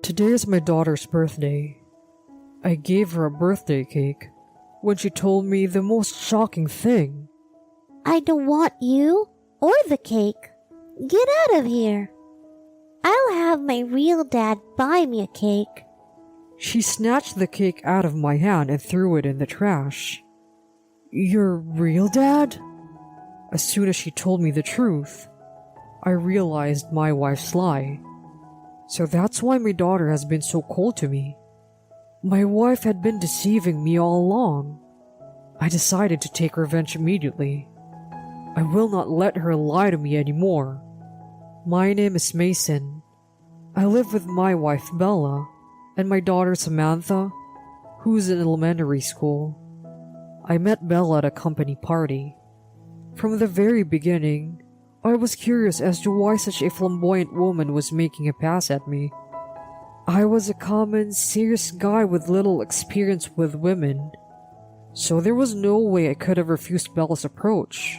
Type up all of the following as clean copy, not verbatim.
Today is my daughter's birthday. I gave her a birthday cake when she told me the most shocking thing. I don't want you or the cake. Get out of here. I'll have my real dad buy me a cake. She snatched the cake out of my hand and threw it in the trash. Your real dad? As soon as she told me the truth, I realized my wife's lie. So that's why my daughter has been so cold to me. My wife had been deceiving me all along. I decided to take revenge immediately. I will not let her lie to me anymore. My name is Mason. I live with my wife Bella and my daughter Samantha, who's in elementary school. I met Bella at a company party. From the very beginning, I was curious as to why such a flamboyant woman was making a pass at me. I was a common, serious guy with little experience with women, so there was no way I could have refused Bella's approach.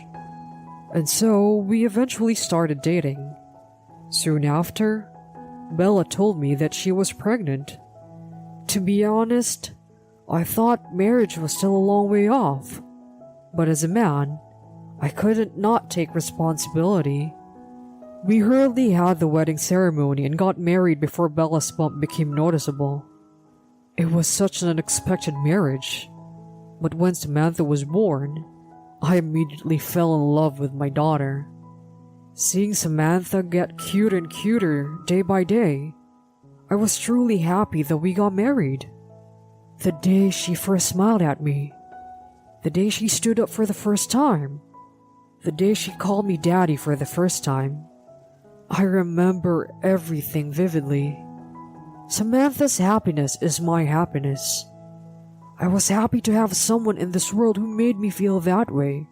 And so, we eventually started dating. Soon after, Bella told me that she was pregnant. To be honest, I thought marriage was still a long way off, but as a man, I couldn't not take responsibility. We hurriedly had the wedding ceremony and got married before Bella's bump became noticeable. It was such an unexpected marriage, but when Samantha was born, I immediately fell in love with my daughter. Seeing Samantha get cuter and cuter day by day, I was truly happy that we got married. The day she first smiled at me, the day she stood up for the first time, the day she called me daddy for the first time, I remember everything vividly. Samantha's happiness is my happiness. I was happy to have someone in this world who made me feel that way.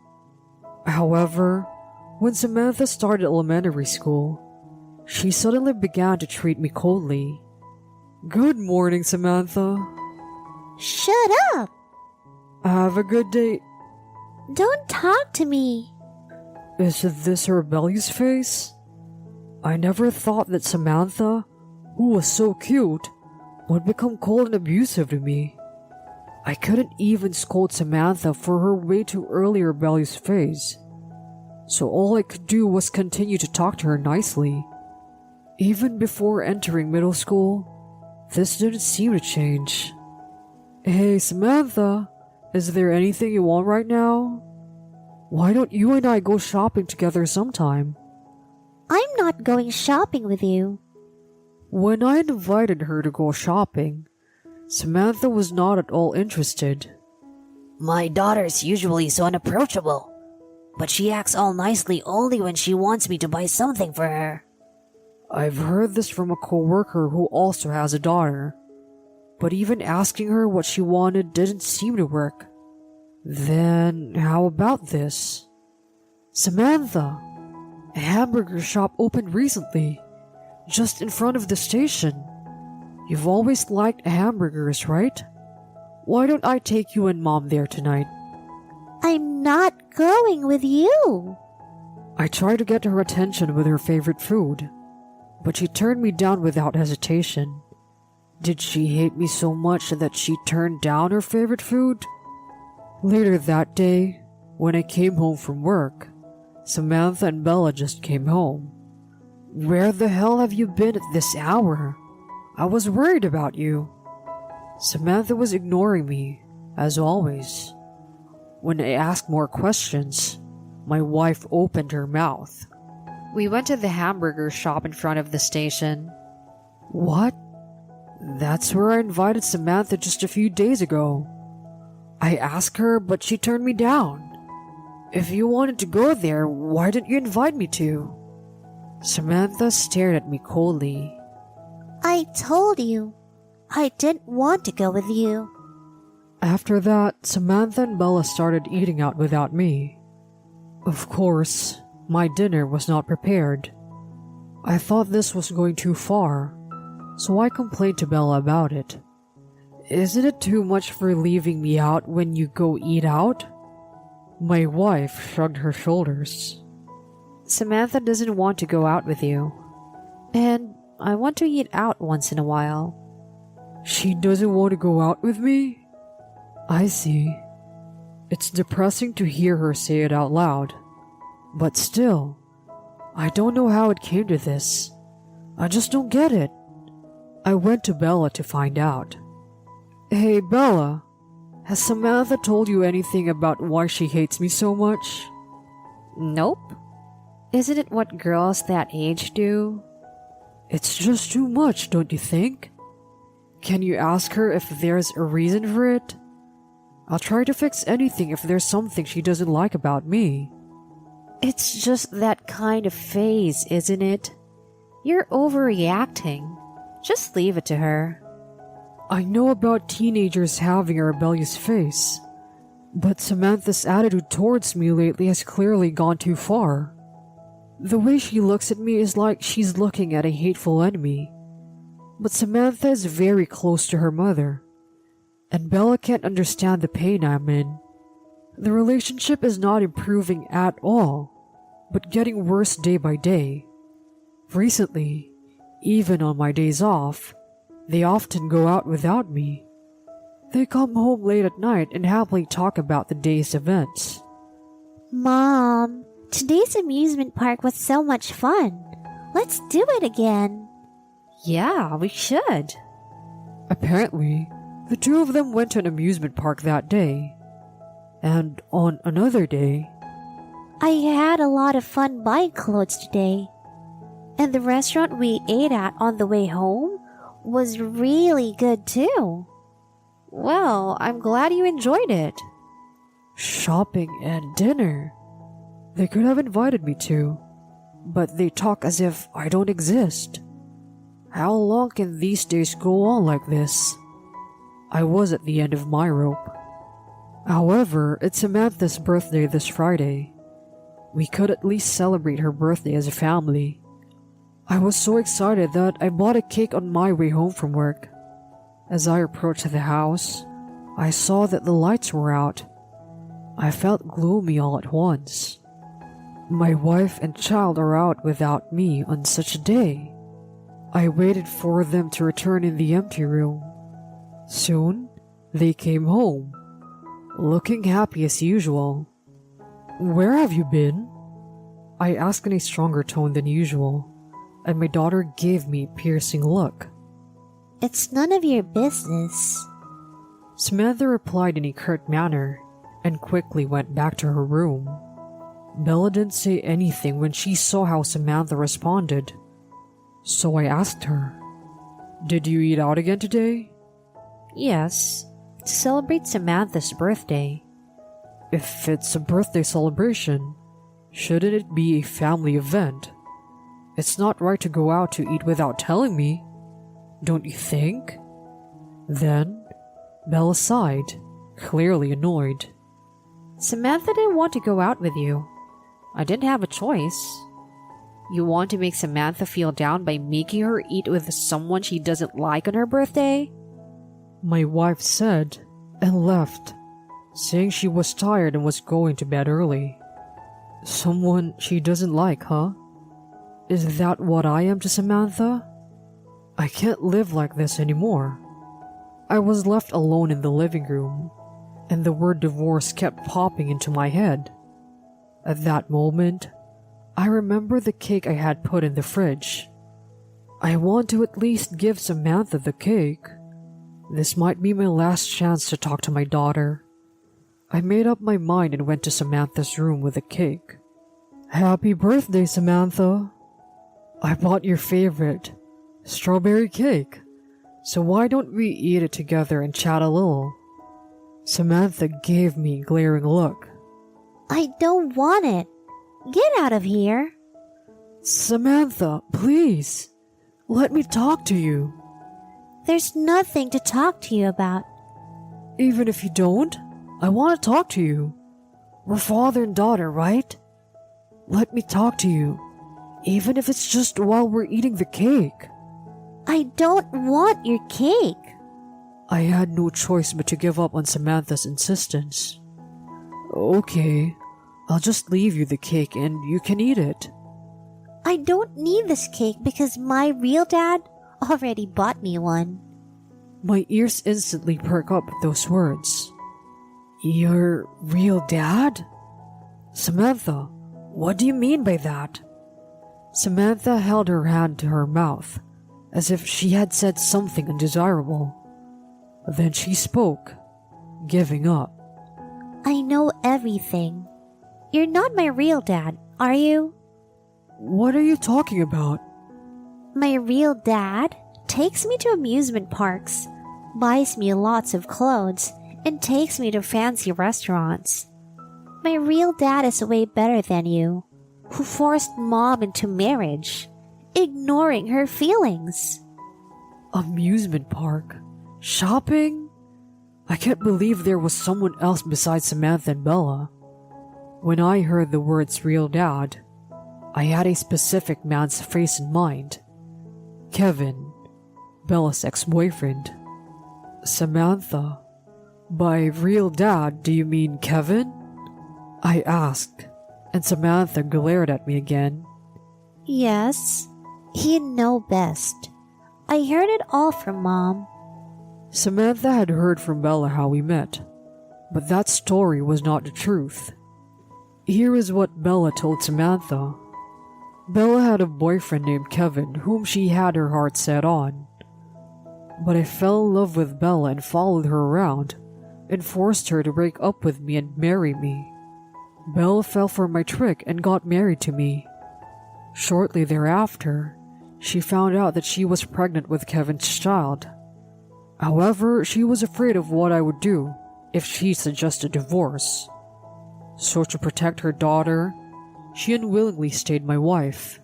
However, when Samantha started elementary school, she suddenly began to treat me coldly. Good morning, Samantha. Shut up! Have a good day. Don't talk to me. Is this a rebellious face? I never thought that Samantha, who was so cute, would become cold and abusive to me. I couldn't even scold Samantha for her way too early rebellious phase, so all I could do was continue to talk to her nicely. Even before entering middle school, this didn't seem to change. Hey Samantha, is there anything you want right now? Why don't you and I go shopping together sometime? I'm not going shopping with you. When I invited her to go shopping, Samantha was not at all interested. My daughter's usually so unapproachable, but she acts all nicely only when she wants me to buy something for her. I've heard this from a coworker who also has a daughter, but even asking her what she wanted didn't seem to work. Then, how about this? Samantha, a hamburger shop opened recently, just in front of the station. You've always liked hamburgers, right? Why don't I take you and Mom there tonight? I'm not going with you. I tried to get her attention with her favorite food, but she turned me down without hesitation. Did she hate me so much that she turned down her favorite food? Later that day, when I came home from work, Samantha and Bella just came home. Where the hell have you been at this hour? I was worried about you. Samantha was ignoring me, as always. When I asked more questions, my wife opened her mouth. We went to the hamburger shop in front of the station. What? That's where I invited Samantha just a few days ago. I asked her, but she turned me down. If you wanted to go there, why didn't you invite me to? Samantha stared at me coldly. I told you, I didn't want to go with you. After that, Samantha and Bella started eating out without me. Of course, my dinner was not prepared. I thought this was going too far, so I complained to Bella about it. Isn't it too much for leaving me out when you go eat out? My wife shrugged her shoulders. Samantha doesn't want to go out with you. And I want to eat out once in a while. She doesn't want to go out with me? I see. It's depressing to hear her say it out loud. But still, I don't know how it came to this. I just don't get it. I went to Bella to find out. Hey, Bella, has Samantha told you anything about why she hates me so much? Nope. Isn't it what girls that age do? It's just too much, don't you think? Can you ask her if there's a reason for it? I'll try to fix anything if there's something she doesn't like about me. It's just that kind of phase, isn't it? You're overreacting. Just leave it to her. I know about teenagers having a rebellious face, but Samantha's attitude towards me lately has clearly gone too far. The way she looks at me is like she's looking at a hateful enemy. But Samantha is very close to her mother, and Bella can't understand the pain I'm in. The relationship is not improving at all, but getting worse day by day. Recently, even on my days off, they often go out without me. They come home late at night and happily talk about the day's events. Mom, today's amusement park was so much fun. Let's do it again. Yeah, we should. Apparently, the two of them went to an amusement park that day. And on another day, I had a lot of fun buying clothes today. And the restaurant we ate at on the way home was really good too. Well, I'm glad you enjoyed it. shopping and dinner. They could have invited me to, but they talk as if I don't exist. How long can these days go on like this? I was at the end of my rope. However, it's Samantha's birthday this Friday. We could at least celebrate her birthday as a family. I was so excited that I bought a cake on my way home from work. As I approached the house, I saw that the lights were out. I felt gloomy all at once. My wife and child are out without me on such a day. I waited for them to return in the empty room. Soon, they came home, looking happy as usual. "Where have you been?" I asked in a stronger tone than usual, and my daughter gave me a piercing look. It's none of your business. Samantha replied in a curt manner and quickly went back to her room. Bella didn't say anything when she saw how Samantha responded, so I asked her, "Did you eat out again today?" Yes, to celebrate Samantha's birthday. If it's a birthday celebration, shouldn't it be a family event? It's not right to go out to eat without telling me, don't you think? Then, Bella sighed, clearly annoyed. Samantha didn't want to go out with you. I didn't have a choice. You want to make Samantha feel down by making her eat with someone she doesn't like on her birthday? My wife said and left, saying she was tired and was going to bed early. Someone she doesn't like, huh? Is that what I am to Samantha? I can't live like this anymore. I was left alone in the living room, and the word divorce kept popping into my head. At that moment, I remember the cake I had put in the fridge. I want to at least give Samantha the cake. This might be my last chance to talk to my daughter. I made up my mind and went to Samantha's room with the cake. "Happy birthday, Samantha. I bought your favorite, strawberry cake, so why don't we eat it together and chat a little?" Samantha gave me a glaring look. I don't want it. Get out of here. "Samantha, please, let me talk to you." There's nothing to talk to you about. "Even if you don't, I want to talk to you. We're father and daughter, right? Let me talk to you, even if it's just while we're eating the cake." I don't want your cake. I had no choice but to give up on Samantha's insistence. "Okay, I'll just leave you the cake and you can eat it." I don't need this cake because my real dad already bought me one. My ears instantly perk up at those words. Your real dad? Samantha, what do you mean by that? Samantha held her hand to her mouth, as if she had said something undesirable. Then she spoke, giving up. I know everything. You're not my real dad, are you? What are you talking about? My real dad takes me to amusement parks, buys me lots of clothes, and takes me to fancy restaurants. My real dad is way better than you, who forced mom into marriage, ignoring her feelings. Amusement park? Shopping? I can't believe there was someone else besides Samantha and Bella. When I heard the words real dad, I had a specific man's face in mind. Kevin, Bella's ex-boyfriend. Samantha, by real dad, do you mean Kevin? I asked, and Samantha glared at me again. Yes, he'd know best. I heard it all from mom. Samantha had heard from Bella how we met, but that story was not the truth. Here is what Bella told Samantha. Bella had a boyfriend named Kevin whom she had her heart set on. But I fell in love with Bella and followed her around and forced her to break up with me and marry me. Bella fell for my trick and got married to me. Shortly thereafter, she found out that she was pregnant with Kevin's child. However, she was afraid of what I would do if she suggested divorce. So to protect her daughter, she unwillingly stayed my wife.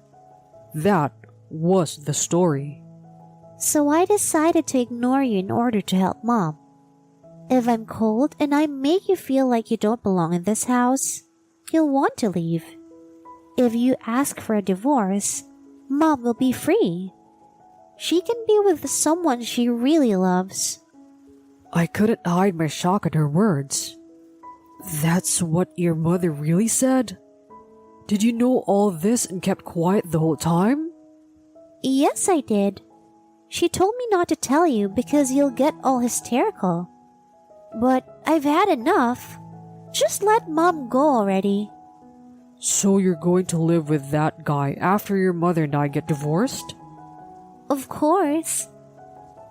That was the story. So I decided to ignore you in order to help mom. If I'm cold and I make you feel like you don't belong in this house, you'll want to leave. If you ask for a divorce, mom will be free. She can be with someone she really loves. I couldn't hide my shock at her words. That's what your mother really said? Did you know all this and kept quiet the whole time? Yes, I did. She told me not to tell you because you'll get all hysterical. But I've had enough. Just let mom go already. So you're going to live with that guy after your mother and I get divorced? Of course.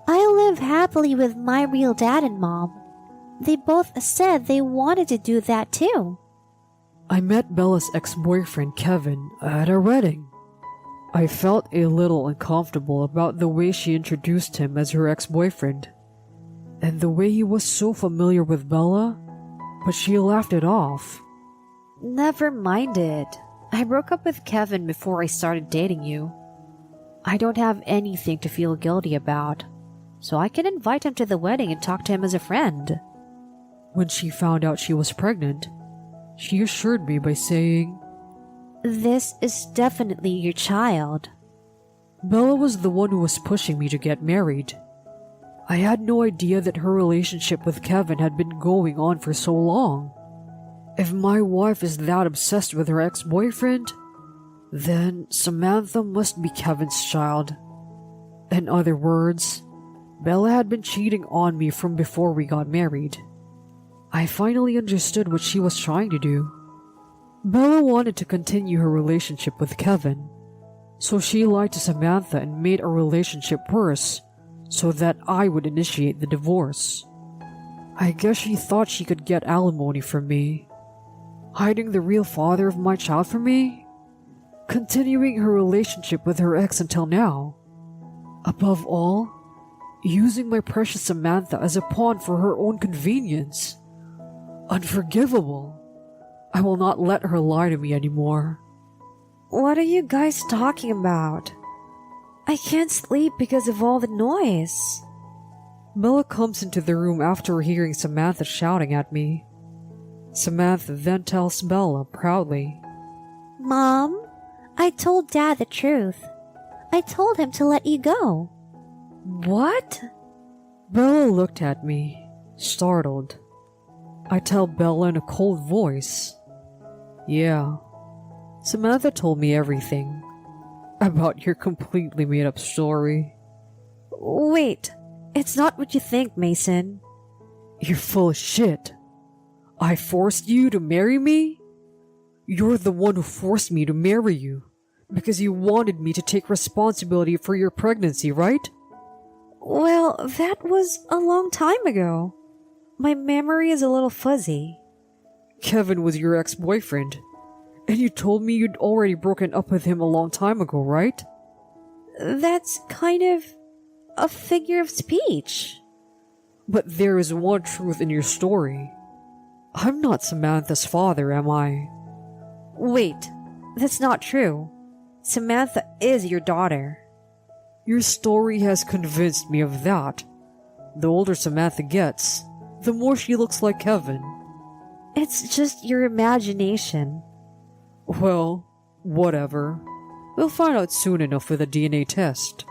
I'll live happily with my real dad and mom. They both said they wanted to do that too. I met Bella's ex-boyfriend Kevin at our wedding. I felt a little uncomfortable about the way she introduced him as her ex-boyfriend, and the way he was so familiar with Bella, but she laughed it off. Never mind it. I broke up with Kevin before I started dating you. I don't have anything to feel guilty about, so I can invite him to the wedding and talk to him as a friend. When she found out she was pregnant, she assured me by saying, This is definitely your child. Bella was the one who was pushing me to get married. I had no idea that her relationship with Kevin had been going on for so long. If my wife is that obsessed with her ex-boyfriend, then Samantha must be Kevin's child. In other words, Bella had been cheating on me from before we got married. I finally understood what she was trying to do. Bella wanted to continue her relationship with Kevin, so she lied to Samantha and made our relationship worse so that I would initiate the divorce. I guess she thought she could get alimony from me. Hiding the real father of my child from me? Continuing her relationship with her ex until now. Above all, using my precious Samantha as a pawn for her own convenience. Unforgivable. I will not let her lie to me anymore. What are you guys talking about? I can't sleep because of all the noise. Bella comes into the room after hearing Samantha shouting at me. Samantha then tells Bella proudly, Mom, I told Dad the truth. I told him to let you go. What? Bella looked at me, startled. I tell Bella in a cold voice, Yeah, Samantha told me everything. About your completely made up story. Wait, it's not what you think, Mason. You're full of shit. I forced you to marry me? You're the one who forced me to marry you because you wanted me to take responsibility for your pregnancy, right? Well, that was a long time ago. My memory is a little fuzzy. Kevin was your ex-boyfriend, and you told me you'd already broken up with him a long time ago, right? That's kind of a figure of speech. But there is one truth in your story. I'm not Samantha's father, am I? Wait, that's not true. Samantha is your daughter. Your story has convinced me of that. The older Samantha gets, the more she looks like Kevin. It's just your imagination. Well, whatever. We'll find out soon enough with a DNA test.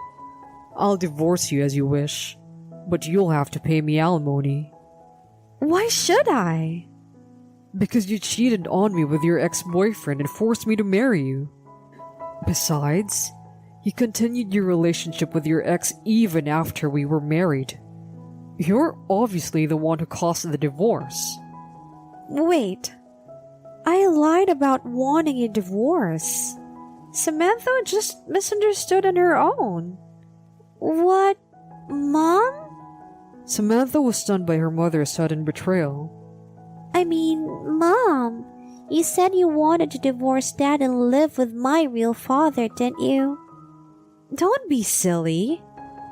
I'll divorce you as you wish, but you'll have to pay me alimony. Why should I? Because you cheated on me with your ex-boyfriend and forced me to marry you. Besides, you continued your relationship with your ex even after we were married. You're obviously the one who caused the divorce. Wait, I lied about wanting a divorce. Samantha just misunderstood on her own. What, Mom? Samantha was stunned by her mother's sudden betrayal. I mean, Mom, you said you wanted to divorce Dad and live with my real father, didn't you? Don't be silly.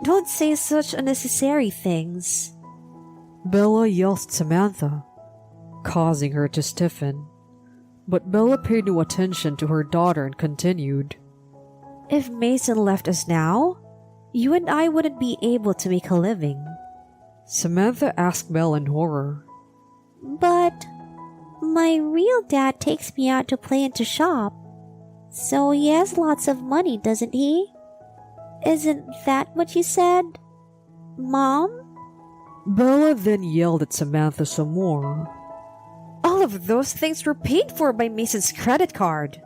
Don't say such unnecessary things. Bella yelled at Samantha, causing her to stiffen. But Bella paid no attention to her daughter and continued. If Mason left us now, you and I wouldn't be able to make a living. Samantha asked Bella in horror. But my real dad takes me out to play and to shop. So he has lots of money, doesn't he? Isn't that what you said, Mom? Bella then yelled at Samantha some more. All of those things were paid for by Mason's credit card.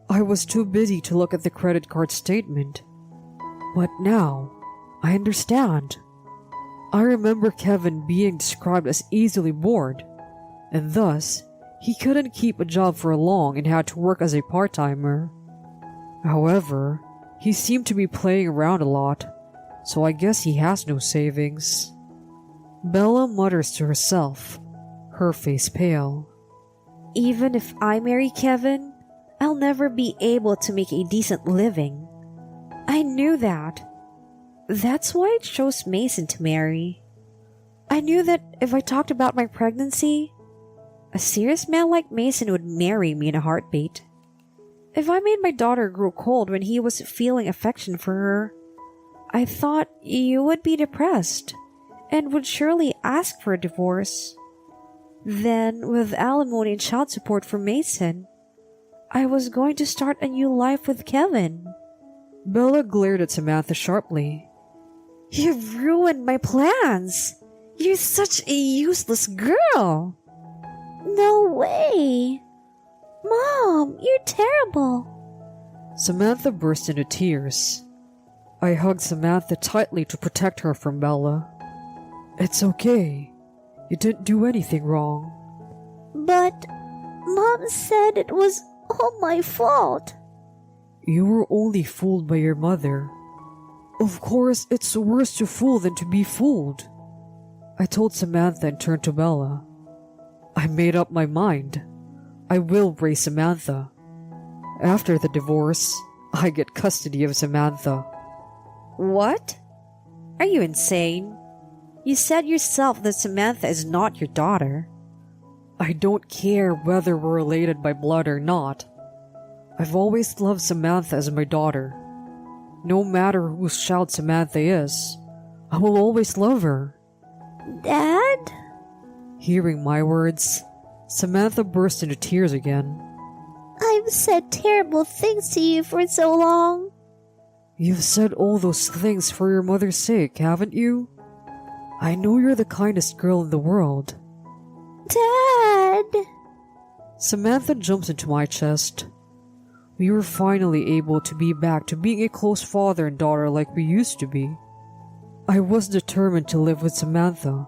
I was too busy to look at the credit card statement. But now, I understand. I remember Kevin being described as easily bored, and thus, he couldn't keep a job for long and had to work as a part-timer. However, he seemed to be playing around a lot, so I guess he has no savings. Bella mutters to herself, her face pale. Even if I marry Kevin, I'll never be able to make a decent living. I knew that. That's why I chose Mason to marry. I knew that if I talked about my pregnancy, a serious man like Mason would marry me in a heartbeat. If I made my daughter grow cold when he was feeling affection for her, I thought you would be depressed and would surely ask for a divorce. Then, with alimony and child support from Mason, I was going to start a new life with Kevin. Bella glared at Samantha sharply. You've ruined my plans! You're such a useless girl! No way! Mom, you're terrible! Samantha burst into tears. I hugged Samantha tightly to protect her from Bella. It's okay. You didn't do anything wrong. But Mom said it was all my fault. You were only fooled by your mother. Of course, it's worse to fool than to be fooled. I told Samantha and turned to Bella. I made up my mind. I will raise Samantha. After the divorce, I get custody of Samantha. What? Are you insane? You said yourself that Samantha is not your daughter. I don't care whether we're related by blood or not. I've always loved Samantha as my daughter. No matter whose child Samantha is, I will always love her. Dad? Hearing my words, Samantha burst into tears again. I've said terrible things to you for so long. You've said all those things for your mother's sake, haven't you? I know you're the kindest girl in the world. Dad! Samantha jumps into my chest. We were finally able to be back to being a close father and daughter like we used to be. I was determined to live with Samantha,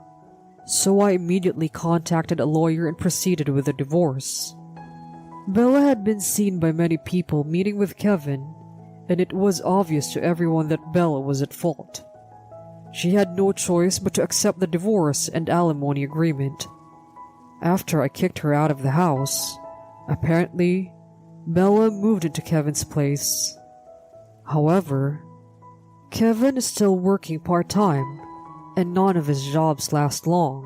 so I immediately contacted a lawyer and proceeded with the divorce. Bella had been seen by many people meeting with Kevin, and it was obvious to everyone that Bella was at fault. She had no choice but to accept the divorce and alimony agreement. After I kicked her out of the house, apparently, Bella moved into Kevin's place. However, Kevin is still working part-time, and none of his jobs last long.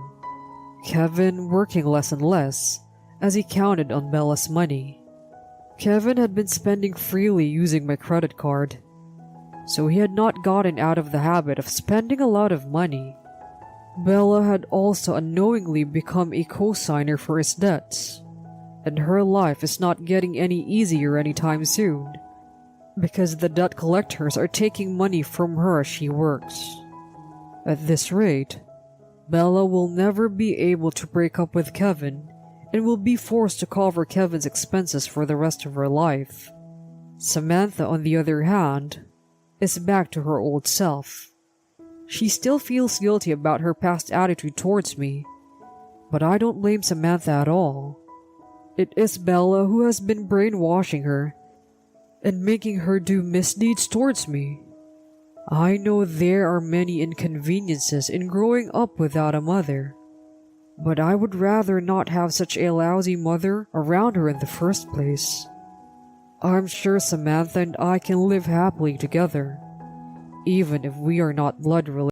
Kevin working less and less as he counted on Bella's money. Kevin had been spending freely using my credit card, so he had not gotten out of the habit of spending a lot of money. Bella had also unknowingly become a co-signer for his debts, and her life is not getting any easier anytime soon, because the debt collectors are taking money from her as she works. At this rate, Bella will never be able to break up with Kevin and will be forced to cover Kevin's expenses for the rest of her life. Samantha, on the other hand, is back to her old self. She still feels guilty about her past attitude towards me, but I don't blame Samantha at all. It is Bella who has been brainwashing her and making her do misdeeds towards me. I know there are many inconveniences in growing up without a mother, but I would rather not have such a lousy mother around her in the first place. I'm sure Samantha and I can live happily together, even if we are not blood related.